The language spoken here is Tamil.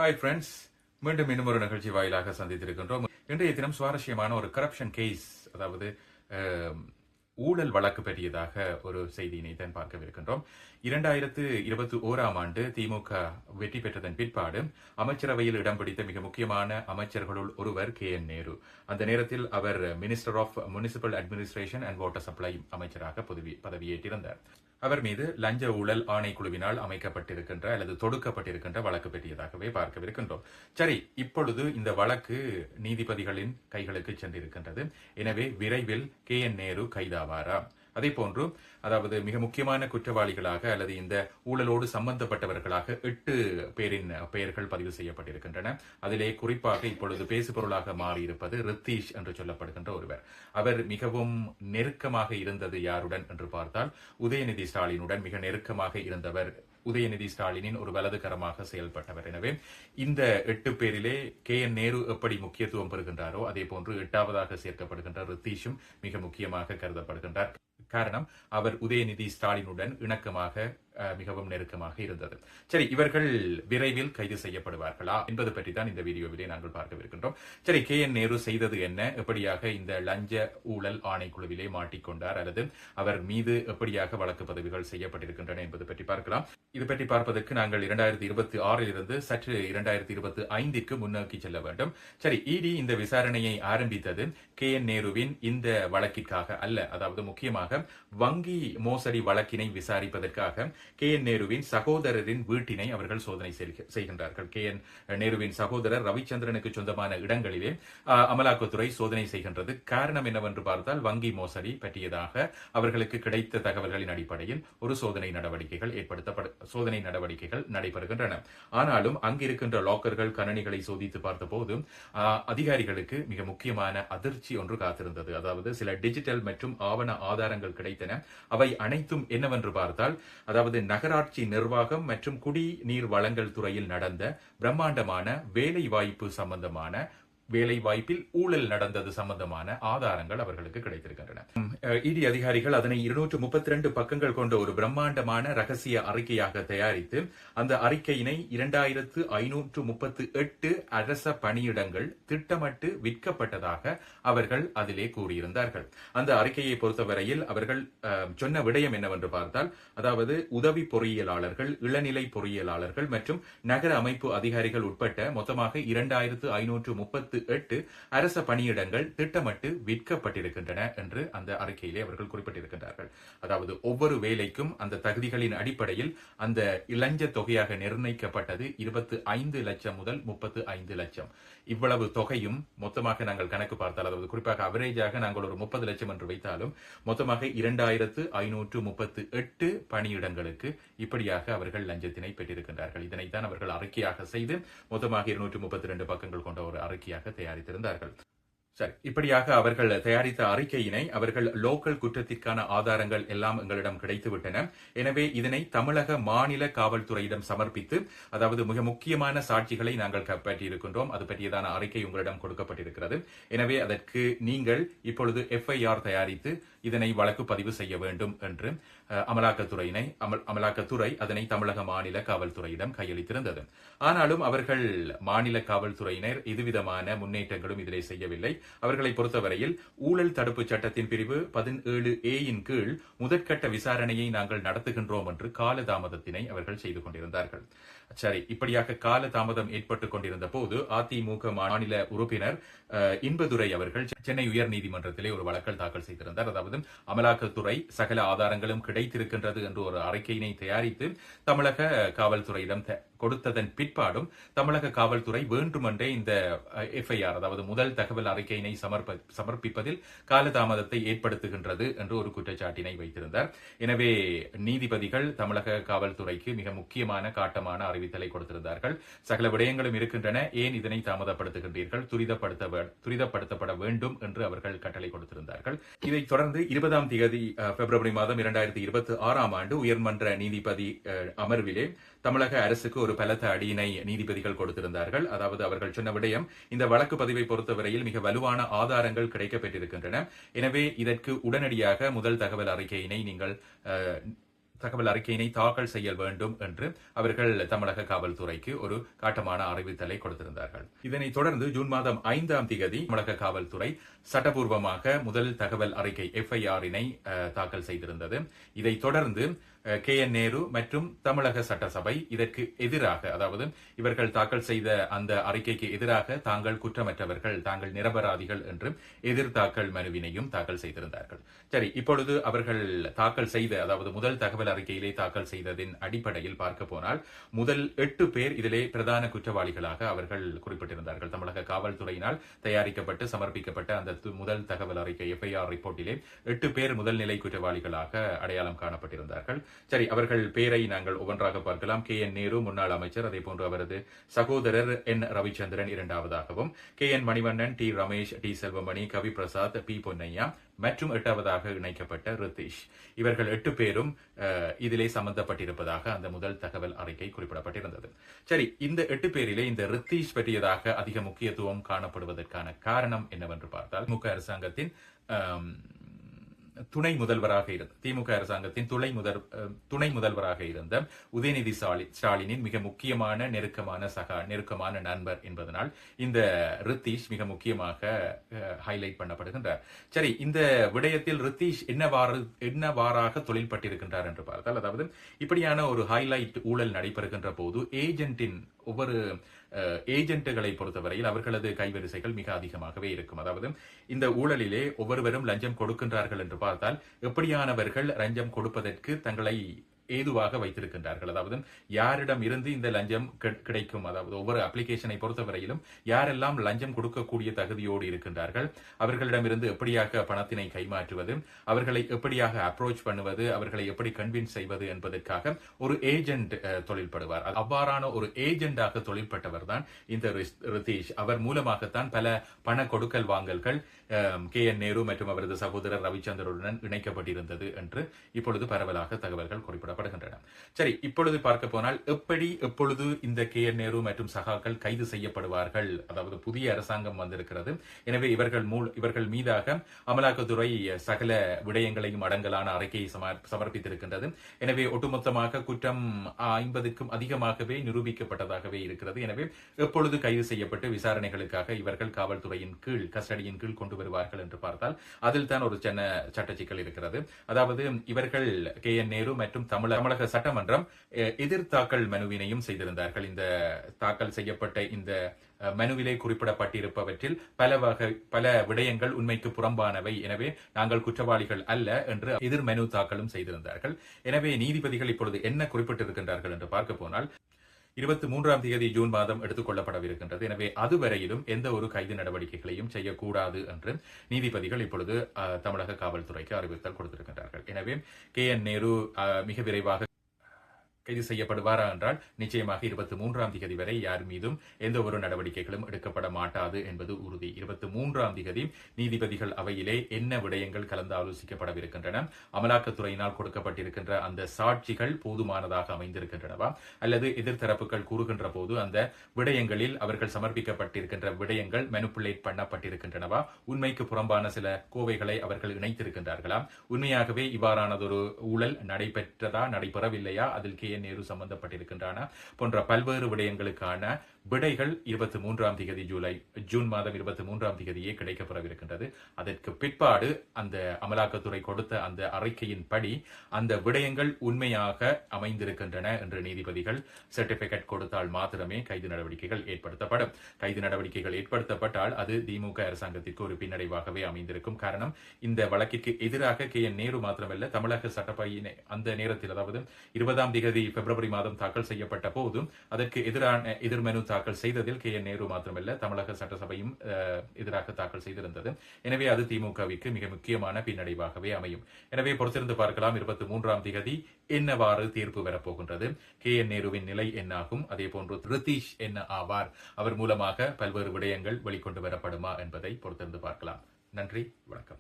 ஹாய் ஃப்ரெண்ட்ஸ், மீண்டும் இன்னும் ஒரு நிகழ்ச்சி வாயிலாக சந்தித்திருக்கின்றோம். இன்றைய தினம் சுவாரஸ்யமான ஒரு கரப்ஷன் கேஸ், அதாவது ஊழல் வழக்கு பற்றியதாக ஒரு செய்தியினை தான் பார்க்கவிருக்கின்றோம். 2021ஆம் ஆண்டு திமுக வெற்றி பெற்றதன் பிற்பாடு அமைச்சரவையில் இடம் பிடித்த மிக முக்கியமான அமைச்சர்களுள் ஒருவர் KN நேரு. அந்த நேரத்தில் அவர் minister of municipal administration and water supply அமைச்சராக பதவியேற்றிருந்தார். அவர் மீது லஞ்ச ஊழல் ஆணைக்குழுவினால் அமைக்கப்பட்டிருக்கின்ற அல்லது தொடுக்கப்பட்டிருக்கின்ற வழக்கு பற்றியதாகவே பார்க்கவிருக்கின்றோம். சரி, இப்பொழுது இந்த வழக்கு நீதிபதிகளின் கைகளுக்கு சென்றிருக்கின்றது. எனவே விரைவில் KN நேரு கைதாவாரா? அதே போன்று, அதாவது மிக முக்கியமான குற்றவாளிகளாக அல்லது இந்த ஊழலோடு சம்பந்தப்பட்டவர்களாக 8 பேரின் பெயர்கள் பதிவு செய்யப்பட்டிருக்கின்றன. அதிலே குறிப்பாக இப்பொழுது பேசுபொருளாக மாறியிருப்பது ரித்தீஷ் என்று சொல்லப்படுகின்ற ஒருவர். அவர் மிகவும் நெருக்கமாக இருந்தது யாருடன் என்று பார்த்தால் உதயநிதி ஸ்டாலினுடன் மிக நெருக்கமாக இருந்தவர். உதயநிதி ஸ்டாலினின் ஒரு வலதுகரமாக செயல்பட்டவர். எனவே இந்த 8 பேரிலே KN நேரு எப்படி முக்கியத்துவம் பெறுகின்றாரோ அதே போன்று 8ஆவதாக சேர்க்கப்படுகின்ற ரித்தீஷும் மிக முக்கியமாக கருதப்படுகின்றார். காரணம், அவர் உதயநிதி ஸ்டாலினுடன் இணக்கமாக மிகவும் நெருக்கமாக இருந்தது. சரி, இவர்கள் விரைவில் கைது செய்யப்படுவார்களா என்பது பற்றி தான் இந்த வீடியோவிலே நாங்கள் பார்க்கவிருக்கின்றோம். சரி, KN நேரு செய்தது என்ன? எப்படியாக இந்த லஞ்ச ஊழல் ஆணைக்குழுவிலே மாட்டிக்கொண்டார் அல்லது அவர் மீது எப்படியாக வழக்கு பதிவுகள் செய்யப்பட்டிருக்கின்றன என்பது பற்றி பார்க்கலாம். இது பற்றி பார்ப்பதற்கு நாங்கள் 2026 சற்று 2025க்கு முன்னோக்கி செல்ல வேண்டும். சரி, ED இந்த விசாரணையை ஆரம்பித்தது KN நேருவின் இந்த வழக்கிற்காக அல்ல. அதாவது முக்கியமாக வங்கி மோசடி வழக்கினை விசாரிப்பதற்காக KN நேருவின் சகோதரரின் வீட்டினை அவர்கள் சோதனை செய்கின்றார்கள். KN நேருவின் சகோதரர் ரவிச்சந்திரனுக்கு சொந்தமான இடங்களிலே அமலாக்கத்துறை சோதனை செய்கின்றது. காரணம் என்னவென்று பார்த்தால், வங்கி மோசடி பற்றியதாக அவர்களுக்கு கிடைத்த தகவல்களின் அடிப்படையில் ஒரு சோதனை நடவடிக்கைகள் நடைபெறுகின்றன. ஆனாலும் அங்கிருக்கின்ற லாக்கர்கள், கணனிகளை சோதித்து பார்த்தபோது அதிகாரிகளுக்கு மிக முக்கியமான அதிர்ச்சி ஒன்று காத்திருந்தது. அதாவது சில டிஜிட்டல் மற்றும் ஆவண ஆதாரங்கள் கிடைத்தன. அவை அனைத்தும் என்னவென்று பார்த்தால், அதாவது நகராட்சி நிர்வாகம் மற்றும் குடிநீர் வழங்கல் துறையில் நடந்த பிரம்மாண்டமான வேலைவாய்ப்பில் ஊழல் நடந்தது சம்பந்தமான ஆதாரங்கள் அவர்களுக்கு கிடைத்திருக்கின்றன. ED அதிகாரிகள் அதனை 232 பக்கங்கள் கொண்ட ஒரு பிரம்மாண்டமான ரகசிய அறிக்கையாக தயாரித்து அந்த அறிக்கையினை 2538 அரச பணியிடங்கள் திட்டமிட்டு விற்கப்பட்டதாக அவர்கள் அதிலே கூறியிருந்தார்கள். அந்த அறிக்கையை பொறுத்தவரையில் அவர்கள் சொன்ன விடயம் என்னவென்று பார்த்தால், அதாவது உதவி பொறியியலாளர்கள், இளநிலை பொறியியலாளர்கள் மற்றும் நகர அமைப்பு அதிகாரிகள் உட்பட்ட மொத்தமாக 2538 அரச பணியிடங்கள் திட்டமிட்டு விற்கப்பட்டிருக்கின்றன என்று அந்த அறிக்கையிலே அவர்கள் குறிப்பிட்டிருக்கின்றார்கள். அதாவது ஒவ்வொரு வேலைக்கும் அந்த தகுதிகளின் அடிப்படையில் அந்த இளஞ்ச தொகையாக நிர்ணயிக்கப்பட்டது 25 லட்சம் முதல் 35 லட்சம். இவ்வளவு தொகையும் மொத்தமாக நாங்கள் கணக்கு பார்த்தால், அதாவது குறிப்பாக அவரேஜாக நாங்கள் ஒரு 30 லட்சம் என்று வைத்தாலும் மொத்தமாக 2538 பணியிடங்களுக்கு இப்படியாக அவர்கள் லஞ்சத்தினை பெற்றிருக்கின்றார்கள். இதனைத்தான் அவர்கள் அறிக்கையாக செய்து மொத்தமாக 232 பக்கங்கள் கொண்ட ஒரு அறிக்கையாக தயாரித்திருந்தார்கள். சரி, இப்படியாக அவர்கள் தயாரித்த அறிக்கையினை அவர்கள் லோக்கல் குற்றத்திற்கான ஆதாரங்கள் எல்லாம் எங்களிடம் கிடைத்துவிட்டன. எனவே இதனை தமிழக மாநில காவல்துறையிடம் சமர்ப்பித்து, அதாவது மிக முக்கியமான சாட்சிகளை நாங்கள் கைப்பற்றியிருக்கின்றோம். அது பற்றியதான அறிக்கை உங்களிடம் கொடுக்கப்பட்டிருக்கிறது. எனவே அதற்கு நீங்கள் இப்பொழுது FIR தயாரித்து இதனை வழக்கு பதிவு செய்ய வேண்டும் என்று அமலாக்கத்துறை அதனை தமிழக மாநில காவல்துறையிடம் கையளித்திருந்தது. ஆனாலும் அவர்கள் மாநில காவல்துறையினர் எதுவிதமான முன்னேற்றங்களும் இதிலே செய்யவில்லை. அவர்களை பொறுத்தவரையில் ஊழல் தடுப்பு சட்டத்தின் பிரிவு 17A கீழ் முதற்கட்ட விசாரணையை நாங்கள் நடத்துகின்றோம் என்று காலதாமதத்தினை அவர்கள் செய்து கொண்டிருந்தார்கள். சரி, இப்படியாக காலதாமதம் ஏற்பட்டுக் கொண்டிருந்த போது அதிமுக மாநில உறுப்பினர் இன்பதுரை அவர்கள் சென்னை உயர்நீதிமன்றத்திலே ஒரு வழக்கல் தாக்கல் செய்திருந்தார். அதாவது அமலாக்கத்துறை சகல ஆதாரங்களும் கிடைத்திருக்கின்றது என்று ஒரு அறிக்கையினை தயாரித்து தமிழக காவல்துறையிடம் கொடுத்ததன் பிற்பாடும் தமிழக காவல்துறை வேண்டுமென்றே இந்த FIR, அதாவது முதல் தகவல் அறிக்கையினை சமர்ப்பிப்பதில் காலதாமதத்தை ஏற்படுத்துகின்றது என்று ஒரு குற்றச்சாட்டினை வைத்திருந்தார். எனவே நீதிபதிகள் தமிழக காவல்துறைக்கு மிக முக்கியமான காட்டமான அறிவித்தலை கொடுத்திருந்தார்கள். சகல விடயங்களும் இருக்கின்றன, ஏன் இதனை தாமதப்படுத்துகின்றீர்கள், துரிதப்படுத்தப்பட வேண்டும் என்று அவர்கள் கட்டளை கொடுத்திருந்தார்கள். இதைத் தொடர்ந்து 20ஆம் தேதி பிப்ரவரி மாதம் 2026ஆம் ஆண்டு உயர்மன்ற நீதிபதி அமர்விலே தமிழக அரசுக்கு ஒரு பலத்த அடியினை நீதிபதிகள் கொடுத்திருந்தார்கள். அதாவது அவர்கள் சொன்ன விடயம், இந்த வழக்கு பதிவை பொறுத்தவரையில் மிக வலுவான ஆதாரங்கள் கிடைக்கப்பெற்றிருக்கின்றன. எனவே இதற்கு உடனடியாக முதல் தகவல் அறிக்கையினை நீங்கள் தகவல் அறிக்கையினை தாக்கல் செய்ய வேண்டும் என்று அவர்கள் தமிழக காவல்துறைக்கு ஒரு காட்டமான அறிவித்தலை கொடுத்திருந்தார்கள். இதனைத் தொடர்ந்து ஜூன் மாதம் 5ஆம் தேதி தமிழக காவல்துறை சட்டபூர்வமாக முதல் தகவல் அறிக்கை FIR-னை தாக்கல் செய்திருந்தது. இதைத் தொடர்ந்து KN நேரு மற்றும் தமிழக சட்டசபை இதற்கு எதிராக, அதாவது இவர்கள் தாக்கல் செய்த அந்த அறிக்கைக்கு எதிராக தாங்கள் குற்றமற்றவர்கள், தாங்கள் நிரபராதிகள் என்று எதிர் தாக்கல் மனுவினையும் தாக்கல் செய்திருந்தார்கள். சரி, இப்பொழுது அவர்கள் தாக்கல் செய்த, அதாவது முதல் தகவல் அறிக்கையிலே தாக்கல் செய்ததின் அடிப்படையில் பார்க்க போனால் முதல் 8 பேர் இதிலே பிரதான குற்றவாளிகளாக அவர்கள் குறிப்பிட்டிருந்தார்கள். தமிழக காவல்துறையினால் தயாரிக்கப்பட்டு சமர்ப்பிக்கப்பட்ட அந்த முதல் தகவல் அறிக்கை FIR ரிப்போர்ட்டிலே 8 பேர் முதல் நிலை குற்றவாளிகளாக அடையாளம் காணப்பட்டிருந்தார்கள். சரி, அவர்கள் பேரை நாங்கள் ஒவ்வொன்றாக பார்க்கலாம். KN நேரு முன்னாள் அமைச்சர், அதே போன்று அவரது சகோதரர் N Ravichandran இரண்டாவதாகவும், KN Manivannan, T Ramesh, T Selvamani, கவி பிரசாத், P பொன்னையா மற்றும் 8ஆவதாக இணைக்கப்பட்ட ரித்தீஷ். இவர்கள் 8 பேரும் இதிலே சம்பந்தப்பட்டிருப்பதாக அந்த முதல் தகவல் அறிக்கை குறிப்பிடப்பட்டிருந்தது. சரி, இந்த 8 பேரிலே இந்த ரித்தீஷ் பற்றியதாக அதிக முக்கியத்துவம் காணப்படுவதற்கான காரணம் என்னவென்று பார்த்தால், திமுக அரசாங்கத்தின் துணை முதல்வராக இருந்த, திமுக அரசாங்கத்தின் துணை முதல்வராக இருந்த உதயநிதி ஸ்டாலினின் மிக முக்கியமான நெருக்கமான நண்பர் என்பதனால் இந்த ரித்தீஷ் மிக முக்கியமாக ஹைலைட் பண்ணப்படுகின்றார். சரி, இந்த விடயத்தில் ரித்தீஷ் என்னவாறாக தொழில்பட்டிருக்கின்றார் என்று பார்த்தால், அதாவது இப்படியான ஒரு ஹைலைட் ஊழல் நடைபெறுகின்ற போது ஒவ்வொரு ஏஜென்ட்டுகளை பொறுத்தவரையில் அவர்களது கைவரிசைகள் மிக அதிகமாகவே இருக்கும். அதாவது இந்த ஊழலிலே ஒவ்வொருவரும் லஞ்சம் கொடுக்கின்றார்கள் என்று பார்த்தால் எப்படியானவர்கள் லஞ்சம் கொடுப்பதற்கு தங்களை ஏதுவாக வைத்திருக்கின்றார்கள். அதாவது யாரிடம் இருந்து இந்த லஞ்சம் கிடைக்கும், அதாவது ஒவ்வொரு அப்ளிகேஷனை பொறுத்தவரையிலும் யாரெல்லாம் லஞ்சம் கொடுக்கக்கூடிய தகுதியோடு இருக்கின்றார்கள், அவர்களிடமிருந்து எப்படியாக பணத்தினை கைமாற்றுவது, அவர்களை எப்படியாக அப்ரோச் பண்ணுவது, அவர்களை எப்படி கன்வின்ஸ் செய்வது என்பதற்காக ஒரு ஏஜென்ட் தொழில்படுவார். அவ்வாறான ஒரு ஏஜென்டாக தொழில்பட்டவர் தான் இந்த ரித்தீஷ். அவர் மூலமாகத்தான் பல பண கொடுக்கல் வாங்கல்கள் KN நேரு மற்றும் அவரது சகோதரர் ரவிச்சந்திரனுடன் இணைக்கப்பட்டிருந்தது என்று இப்பொழுது பரவலாக தகவல்கள் குறிப்பிடப்படுகின்றன. சரி, இப்பொழுது பார்க்க போனால் எப்பொழுது இந்த KN நேரு மற்றும் சகாக்கள் கைது செய்யப்படுவார்கள், அதாவது புதிய அரசாங்கம் வந்திருக்கிறது. எனவே இவர்கள் மீதாக அமலாக்கத்துறை சகல விடயங்களையும் அடங்கலான அறிக்கையை சமர்ப்பித்திருக்கின்றது. எனவே ஒட்டுமொத்தமாக குற்றம் 50க்கும் அதிகமாகவே நிரூபிக்கப்பட்டதாகவே இருக்கிறது. எனவே எப்பொழுது கைது செய்யப்பட்டு விசாரணைகளுக்காக இவர்கள் காவல்துறையின் கீழ், கஸ்டடியின் கீழ் கொண்டு வருவார்கள் என்று பார்த்தால் அதில் தான் ஒரு சின்ன சட்ட சிக்கல் இருக்கிறது. அதாவது இவர்கள் KN நேரு மற்றும் தமிழக சட்டமன்றம் எதிர்த்தாக்கல் மனுவினையும் செய்திருந்தார்கள். இந்த தாக்கல் செய்யப்பட்ட இந்த மனுவிலே குறிப்பிடப்பட்டிருப்பவற்றில் பல விடயங்கள் உண்மைக்கு புறம்பானவை, எனவே நாங்கள் குற்றவாளிகள் அல்ல என்று எதிர் மனு தாக்கலும் செய்திருந்தார்கள். எனவே நீதிபதிகள் இப்பொழுது என்ன குறிப்பிட்டிருக்கின்றார்கள் என்று பார்க்க போனால், 23ஆம் தேதி ஜூன் மாதம் எடுத்துக் கொள்ளப்படவிருக்கின்றது. எனவே அதுவரையிலும் எந்த ஒரு கைது நடவடிக்கைகளையும் செய்யக்கூடாது என்று நீதிபதிகள் இப்பொழுது தமிழக காவல்துறைக்கு அறிவுறுத்தல் கொடுத்திருக்கின்றார்கள். எனவே KN நேரு மிக விரைவாக கைது செய்யப்படுவாரா என்றால் நிச்சயமாக 23ஆம் தேதி வரை யார் மீதும் எந்த ஒரு நடவடிக்கைகளும் எடுக்கப்பட மாட்டாது என்பது உறுதி. 23ஆம் தேதி நீதிபதிகள் அவையிலே என்ன விடயங்கள் கலந்து ஆலோசிக்கப்படவிருக்கின்றன, அமலாக்கத்துறையினால் கொடுக்கப்பட்டிருக்கின்ற அந்த சாட்சிகள் போதுமானதாக அமைந்திருக்கின்றனவா, அல்லது எதிர்த்தரப்புகள் கூறுகின்ற போது அந்த விடயங்களில் அவர்கள் சமர்ப்பிக்கப்பட்டிருக்கின்ற விடயங்கள் மெனுப்புலேட் பண்ணப்பட்டிருக்கின்றனவா, உண்மைக்கு புறம்பான சில கோவைகளை அவர்கள் இணைத்திருக்கின்றார்களா, உண்மையாகவே இவ்வாறானதொரு ஊழல் நடைபெறவில்லையா, அதில் KN நேரு சம்பந்தப்பட்டிருக்கின்றன போன்ற பல்வேறு விடயங்களுக்கான விடைகள் 23ஆம் தேதி ஜூன் மாதம் 23ஆம் தேதியே கிடைக்கப்பெறவிருக்கின்றது. அதற்கு பிற்பாடு அந்த அமலாக்கத்துறை கொடுத்த அந்த அறிக்கையின் படி அந்த விடயங்கள் உண்மையாக அமைந்திருக்கின்றன என்று நீதிபதிகள் சர்டிபிகேட் கொடுத்தால் மாத்திரமே கைது நடவடிக்கைகள் ஏற்படுத்தப்படும். கைது நடவடிக்கைகள் ஏற்படுத்தப்பட்டால் அது திமுக அரசாங்கத்திற்கு ஒரு பின்னடைவாகவே அமைந்திருக்கும். காரணம், இந்த வழக்கிற்கு எதிராக KN நேரு மாத்திரமல்ல, தமிழக சட்டப்பையினை அந்த நேரத்தில், அதாவது 20ஆம் தேதி பிப்ரவரி மாதம் தாக்கல் செய்யப்பட்ட போதும் அதற்கு எதிர்மனு தாக்கல் செய்ததில் KN நேரு மாத்திரமல்ல, தமிழக சட்டசபையும் எதிராக தாக்கல் செய்திருந்தது. எனவே அது திமுகவிற்கு மிக முக்கியமான பின்னடைவாகவே அமையும். எனவே பொறுத்திருந்து பார்க்கலாம் 23ஆம் தேதி என்னவாறு தீர்ப்பு வரப்போகின்றது, KN நேருவின் நிலை என்னாகும், அதே போன்று ரித்தீஷ் என்ன ஆவார், அவர் மூலமாக பல்வேறு விடயங்கள் வெளிக்கொண்டு வரப்படுமா என்பதை பொறுத்திருந்து பார்க்கலாம். நன்றி, வணக்கம்.